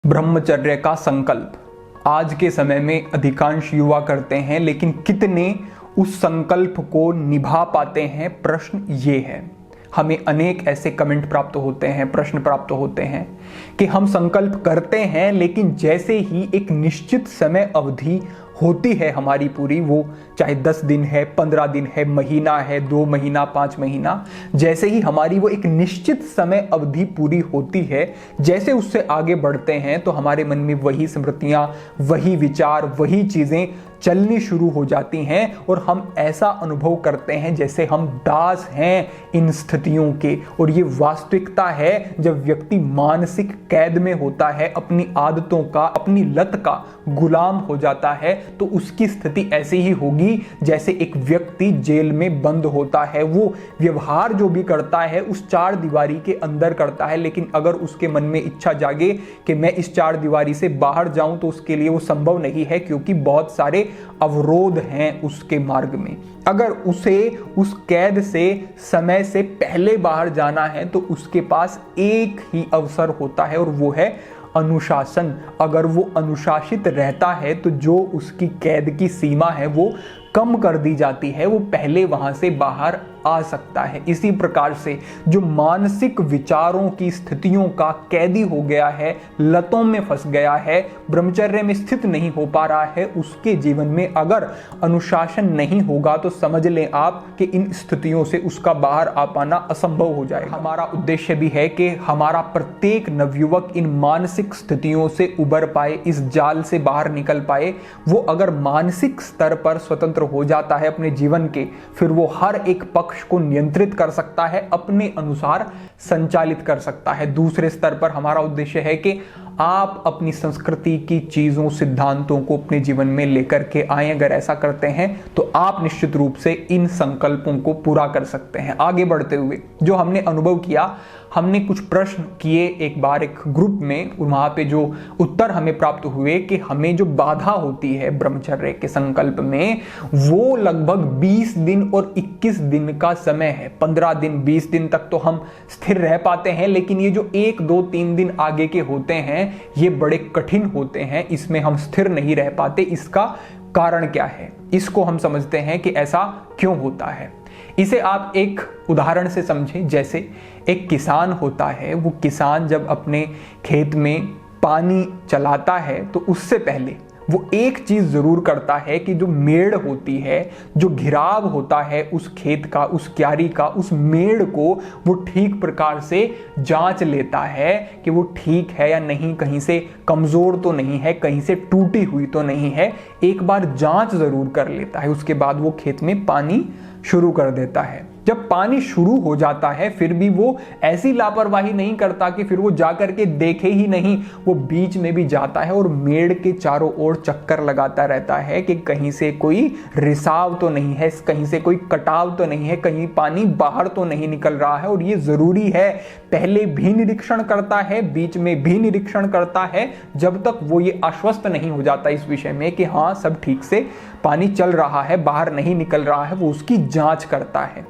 ब्रह्मचर्य का संकल्प आज के समय में अधिकांश युवा करते हैं, लेकिन कितने उस संकल्प को निभा पाते हैं, प्रश्न ये है। हमें अनेक ऐसे कमेंट प्राप्त होते हैं, प्रश्न प्राप्त होते हैं कि हम संकल्प करते हैं, लेकिन जैसे ही एक निश्चित समय अवधि होती है हमारी पूरी, वो चाहे 10 दिन है, 15 दिन है, महीना है, 2 महीना, 5 महीना, जैसे ही हमारी वो एक निश्चित समय अवधि पूरी होती है, जैसे उससे आगे बढ़ते हैं तो हमारे मन में वही स्मृतियां, वही विचार, वही चीजें चलनी शुरू हो जाती हैं और हम ऐसा अनुभव करते हैं जैसे हम दास हैं इन स्थितियों के। और ये वास्तविकता है जब व्यक्ति मानसिक कैद में होता है, अपनी आदतों का, अपनी लत का गुलाम हो जाता है, तो उसकी स्थिति ऐसी ही होगी जैसे एक व्यक्ति जेल में बंद होता है। वो व्यवहार जो भी करता है उस 4 दीवारी के अंदर करता है, लेकिन अगर उसके मन में इच्छा जागे कि मैं इस 4 दीवारी से बाहर जाऊं तो उसके लिए वो संभव नहीं है, क्योंकि बहुत सारे अवरोध हैं उसके मार्ग में। अगर उसे उस कैद से समय से पहले बाहर जाना है तो उसके पास एक ही अवसर होता है और वो है अनुशासन। अगर वो अनुशासित रहता है तो जो उसकी कैद की सीमा है वो कम कर दी जाती है, वो पहले वहां से बाहर आ सकता है। इसी प्रकार से जो मानसिक विचारों की स्थितियों का कैदी हो गया है, लतों में फंस गया है, ब्रह्मचर्य में स्थित नहीं हो पा रहा है, उसके जीवन में अगर अनुशासन नहीं होगा तो समझ लें आप कि इन स्थितियों से उसका बाहर आ पाना असंभव हो जाएगा। हमारा उद्देश्य भी है कि हमारा प्रत्येक नवयुवक इन मानसिक स्थितियों से उबर पाए, इस जाल से बाहर निकल पाए। वो अगर मानसिक स्तर पर स्वतंत्र हो जाता है अपने जीवन के, फिर वो हर एक पक्ष को नियंत्रित कर सकता है, अपने अनुसार संचालित कर सकता है। दूसरे स्तर पर हमारा उद्देश्य है कि आप अपनी संस्कृति की चीजों, सिद्धांतों को अपने जीवन में लेकर के आए। अगर ऐसा करते हैं तो आप निश्चित रूप से इन संकल्पों को पूरा कर सकते हैं। आगे बढ़ते हुए जो हमने अनुभव किया, हमने कुछ प्रश्न किए एक बार एक ग्रुप में, वहां पे जो उत्तर हमें प्राप्त हुए कि हमें जो बाधा होती है ब्रह्मचर्य के संकल्प में, वो लगभग 20 दिन और 21 दिन का समय है। 15 दिन, 20 दिन तक तो हम स्थिर रह पाते हैं, लेकिन ये जो 1, 2, 3 दिन आगे के होते हैं ये बड़े कठिन होते हैं, इसमें हम स्थिर नहीं रह पाते। इसका कारण क्या है, इसको हम समझते हैं कि ऐसा क्यों होता है। इसे आप एक उदाहरण से समझें। जैसे एक किसान होता है, वो किसान जब अपने खेत में पानी चलाता है तो उससे पहले वो एक चीज जरूर करता है कि जो मेड़ होती है, जो घिराव होता है उस खेत का, उस क्यारी का, उस मेड़ को वो ठीक प्रकार से जांच लेता है कि वो ठीक है या नहीं, कहीं से कमजोर तो नहीं है, कहीं से टूटी हुई तो नहीं है। एक बार जांच जरूर कर लेता है, उसके बाद वो खेत में पानी शुरू कर देता है। जब पानी शुरू हो जाता है फिर भी वो ऐसी लापरवाही नहीं करता कि फिर वो जाकर के देखे ही नहीं, वो बीच में भी जाता है और मेड़ के चारों ओर चक्कर लगाता रहता है कि कहीं से कोई रिसाव तो नहीं है, कहीं से कोई कटाव तो नहीं है, कहीं पानी बाहर तो नहीं निकल रहा है। और ये जरूरी है, पहले भी निरीक्षण करता है, बीच में भी निरीक्षण करता है, जब तक वो ये आश्वस्त नहीं हो जाता इस विषय में कि हाँ सब ठीक से पानी चल रहा है, बाहर नहीं निकल रहा है, वो उसकी जांच करता है।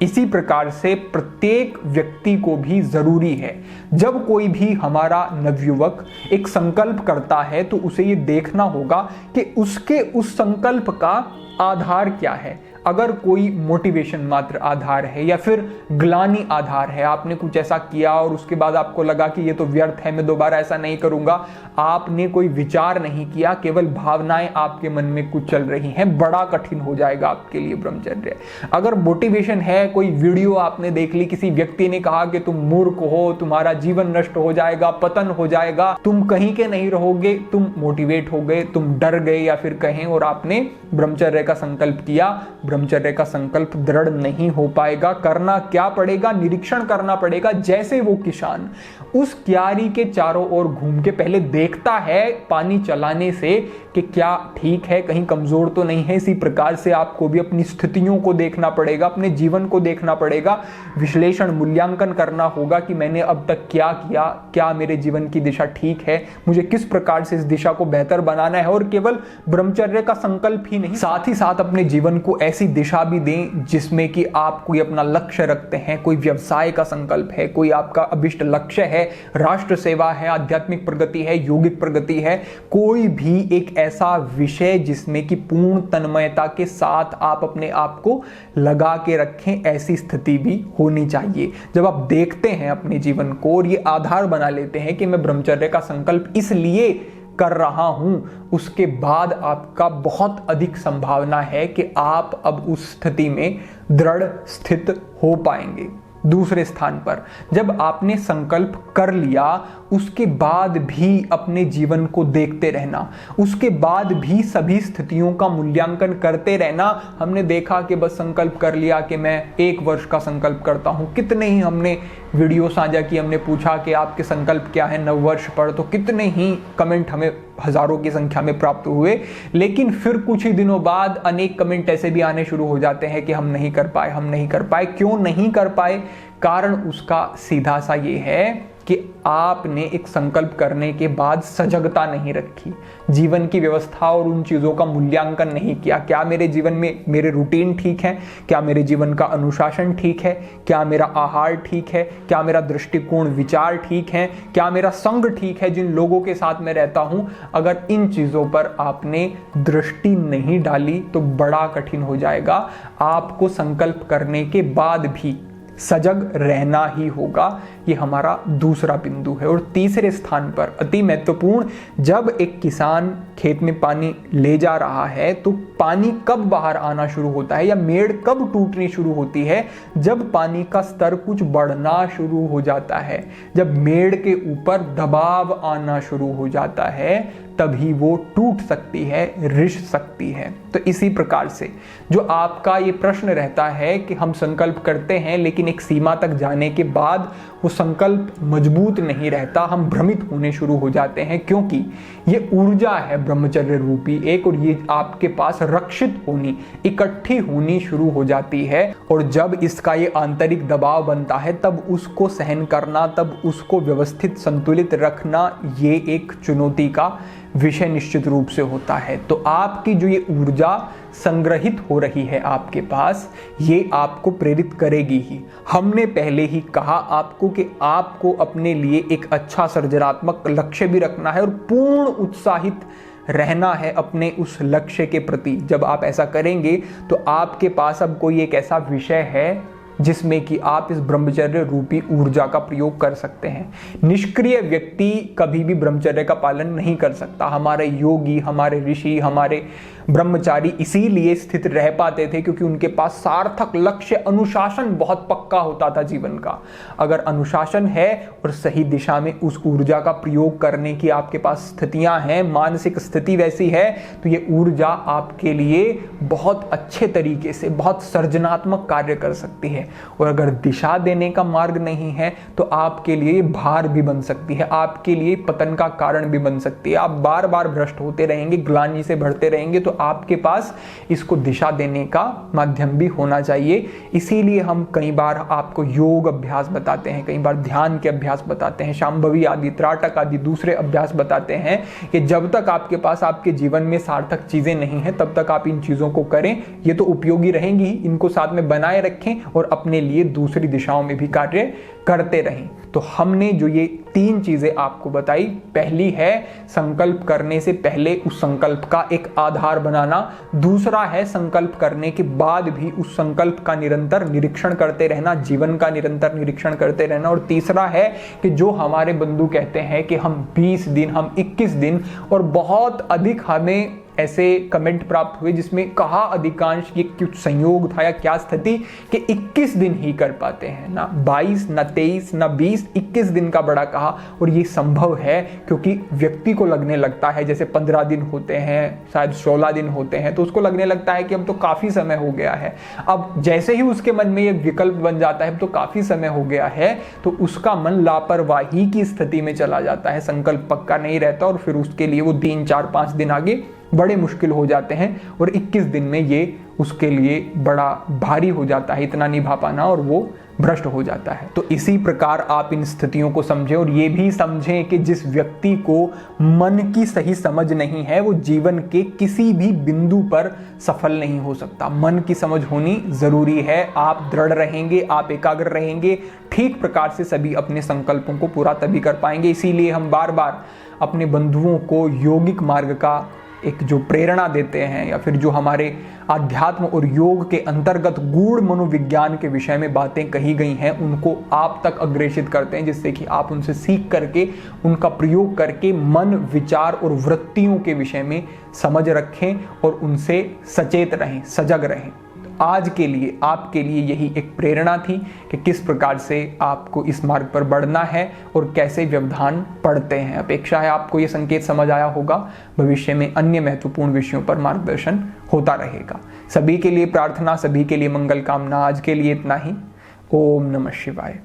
इसी प्रकार से प्रत्येक व्यक्ति को भी जरूरी है, जब कोई भी हमारा नवयुवक एक संकल्प करता है तो उसे ये देखना होगा कि उसके उस संकल्प का आधार क्या है। अगर कोई मोटिवेशन मात्र आधार है या फिर ग्लानि आधार है, आपने कुछ ऐसा किया और उसके बाद आपको लगा कि ये तो व्यर्थ है, मैं दोबारा ऐसा नहीं करूंगा, आपने कोई विचार नहीं किया, केवल भावनाएं आपके मन में कुछ चल रही हैं, बड़ा कठिन हो जाएगा आपके लिए ब्रह्मचर्य। अगर मोटिवेशन है, कोई वीडियो आपने देख ली, किसी व्यक्ति ने कहा कि तुम मूर्ख हो, तुम्हारा जीवन नष्ट हो जाएगा, पतन हो जाएगा, तुम कहीं के नहीं रहोगे, तुम मोटिवेट हो गए, तुम डर गए या फिर कहें, और आपने ब्रह्मचर्य का संकल्प किया, ब्रह्मचर्य का संकल्प दृढ़ नहीं हो पाएगा। करना क्या पड़ेगा, निरीक्षण करना पड़ेगा। जैसे वो किसान उस क्यारी के चारों ओर घूम के पहले देखता है पानी चलाने से कि क्या ठीक है, कहीं कमजोर तो नहीं है, इसी प्रकार से आपको भी अपनी स्थितियों को देखना पड़ेगा, अपने जीवन को देखना पड़ेगा, विश्लेषण मूल्यांकन करना होगा कि मैंने अब तक क्या किया, क्या मेरे जीवन की दिशा ठीक है, मुझे किस प्रकार से इस दिशा को बेहतर बनाना है। और केवल ब्रह्मचर्य का संकल्प ही नहीं, साथ ही साथ अपने जीवन को ऐसी ऐसी दिशा भी दें जिसमें कि आप कोई अपना लक्ष्य रखते हैं, कोई व्यवसाय का संकल्प है, कोई आपका अभिष्ट लक्ष्य है, राष्ट्र सेवा है, आध्यात्मिक प्रगति है, योगिक प्रगति है, कोई भी एक ऐसा विषय जिसमें कि पूर्ण तन्मयता के साथ आप अपने आप को लगा के रखें, ऐसी स्थिति भी होनी चाहिए। जब आप देखते हैं अपने जीवन को और ये आधार बना लेते हैं कि मैं ब्रह्मचर्य का संकल्प इसलिए कर रहा हूं, उसके बाद आपका बहुत अधिक संभावना है कि आप अब उस स्थिति में दृढ़ स्थित हो पाएंगे। दूसरे स्थान पर, जब आपने संकल्प कर लिया उसके बाद भी अपने जीवन को देखते रहना, उसके बाद भी सभी स्थितियों का मूल्यांकन करते रहना। हमने देखा कि बस संकल्प कर लिया कि मैं 1 वर्ष का संकल्प करता हूं, कितने ही हमने वीडियो साझा की, हमने पूछा कि आपके संकल्प क्या है 9 वर्ष पर, तो कितने ही कमेंट हमें हजारों की संख्या में प्राप्त हुए। लेकिन फिर कुछ ही दिनों बाद अनेक कमेंट ऐसे भी आने शुरू हो जाते हैं कि हम नहीं कर पाए, हम नहीं कर पाए। क्यों नहीं कर पाए? कारण उसका सीधा सा ये है कि आपने एक संकल्प करने के बाद सजगता नहीं रखी, जीवन की व्यवस्था और उन चीज़ों का मूल्यांकन नहीं किया। क्या मेरे जीवन में मेरे रूटीन ठीक है? क्या मेरे जीवन का अनुशासन ठीक है? क्या मेरा आहार ठीक है? क्या मेरा दृष्टिकोण विचार ठीक है? क्या मेरा संग ठीक है, जिन लोगों के साथ मैं रहता हूं? अगर इन चीज़ों पर आपने दृष्टि नहीं डाली तो बड़ा कठिन हो जाएगा। आपको संकल्प करने के बाद भी सजग रहना ही होगा। ये हमारा दूसरा बिंदु है। और तीसरे स्थान पर अति महत्वपूर्ण, जब एक किसान खेत में पानी ले जा रहा है तो पानी कब बाहर आना शुरू होता है या मेड़ कब टूटनी शुरू होती है? जब पानी का स्तर कुछ बढ़ना शुरू हो जाता है, जब मेड़ के ऊपर दबाव आना शुरू हो जाता है, तभी वो टूट सकती है, रिस सकती है। तो इसी प्रकार से जो आपका ये प्रश्न रहता है कि हम संकल्प करते हैं लेकिन एक सीमा तक जाने के बाद वो संकल्प मजबूत नहीं रहता, हम भ्रमित होने शुरू हो जाते हैं, क्योंकि ये ऊर्जा है ब्रह्मचर्य रूपी एक, और ये आपके पास रक्षित होनी, इकट्ठी होनी शुरू हो जाती है। और जब इसका ये आंतरिक दबाव बनता है तब उसको सहन करना, तब उसको व्यवस्थित संतुलित रखना, ये एक चुनौती का विषय निश्चित रूप से होता है। तो आपकी जो ये ऊर्जा संग्रहित हो रही है आपके पास, ये आपको प्रेरित करेगी ही। हमने पहले ही कहा आपको कि आपको अपने लिए एक अच्छा सृजनात्मक लक्ष्य भी रखना है और पूर्ण उत्साहित रहना है अपने उस लक्ष्य के प्रति। जब आप ऐसा करेंगे तो आपके पास अब कोई एक ऐसा विषय है जिसमें कि आप इस ब्रह्मचर्य रूपी ऊर्जा का प्रयोग कर सकते हैं। निष्क्रिय व्यक्ति कभी भी ब्रह्मचर्य का पालन नहीं कर सकता। हमारे योगी, हमारे ऋषि, हमारे ब्रह्मचारी इसीलिए स्थित रह पाते थे क्योंकि उनके पास सार्थक लक्ष्य, अनुशासन बहुत पक्का होता था जीवन का। अगर अनुशासन है और सही दिशा में उस ऊर्जा का प्रयोग करने की आपके पास स्थितियां हैं, मानसिक स्थिति वैसी है, तो ये ऊर्जा आपके लिए बहुत अच्छे तरीके से बहुत सृजनात्मक कार्य कर सकती है। और अगर दिशा देने का मार्ग नहीं है तो आपके लिए भार भी बन सकती है, आपके लिए पतन का कारण भी बन सकती है। आप बार बार भ्रष्ट होते रहेंगे, ग्लानि से बढ़ते रहेंगे, तो आपके पास इसको दिशा देने का माध्यम भी होना चाहिए। इसीलिए हम कई बार आपको योग अभ्यास बताते हैं, कई बार ध्यान के अभ्यास बताते हैं, शांभवी आदि, त्राटक आदि दूसरे अभ्यास बताते हैं कि जब तक आपके पास आपके जीवन में सार्थक चीजें नहीं है तब तक आप इन चीजों को करें। ये तो उपयोगी रहेंगी, इनको साथ में बनाए रखें और अपने लिए दूसरी दिशाओं में भी कार्य करते रहें। तो हमने जो ये 3 चीजें आपको बताई, पहली है संकल्प करने से पहले उस संकल्प का एक आधार बनाना, दूसरा है संकल्प करने के बाद भी उस संकल्प का निरंतर निरीक्षण करते रहना, जीवन का निरंतर निरीक्षण करते रहना, और तीसरा है कि जो हमारे बंधु कहते हैं कि हम 20 दिन, हम 21 दिन, और बहुत अधिक हमें ऐसे कमेंट प्राप्त हुए जिसमें कहा अधिकांश ये कुछ संयोग था या क्या स्थिति कि 21 दिन ही कर पाते हैं, ना 22, ना 23, ना 20, 21 दिन का बड़ा कहा। और ये संभव है क्योंकि व्यक्ति को लगने लगता है जैसे 15 दिन होते हैं, शायद 16 दिन होते हैं, तो उसको लगने लगता है कि अब तो काफी समय हो गया है। अब जैसे ही उसके मन में ये विकल्प बन जाता है अब तो काफी समय हो गया है, तो उसका मन लापरवाही की स्थिति में चला जाता है, संकल्प पक्का नहीं रहता, और फिर उसके लिए वो 3, 4, 5 दिन आगे बड़े मुश्किल हो जाते हैं, और 21 दिन में ये उसके लिए बड़ा भारी हो जाता है इतना निभा पाना, और वो भ्रष्ट हो जाता है। तो इसी प्रकार आप इन स्थितियों को समझें और ये भी समझें कि जिस व्यक्ति को मन की सही समझ नहीं है वो जीवन के किसी भी बिंदु पर सफल नहीं हो सकता। मन की समझ होनी जरूरी है। आप दृढ़ रहेंगे, आप एकाग्र रहेंगे, ठीक प्रकार से सभी अपने संकल्पों को पूरा तभी कर पाएंगे। इसीलिए हम बार बार अपने बंधुओं को योगिक मार्ग का एक जो प्रेरणा देते हैं या फिर जो हमारे आध्यात्म और योग के अंतर्गत गूढ़ मनोविज्ञान के विषय में बातें कही गई हैं उनको आप तक अग्रेषित करते हैं, जिससे कि आप उनसे सीख करके उनका प्रयोग करके मन, विचार और वृत्तियों के विषय में समझ रखें और उनसे सचेत रहें, सजग रहें। आज के लिए आपके लिए यही एक प्रेरणा थी कि किस प्रकार से आपको इस मार्ग पर बढ़ना है और कैसे व्यवधान पढ़ते हैं। अपेक्षा है आपको ये संकेत समझ आया होगा। भविष्य में अन्य महत्वपूर्ण विषयों पर मार्गदर्शन होता रहेगा। सभी के लिए प्रार्थना, सभी के लिए मंगल कामना। आज के लिए इतना ही। ओम नमः शिवाय।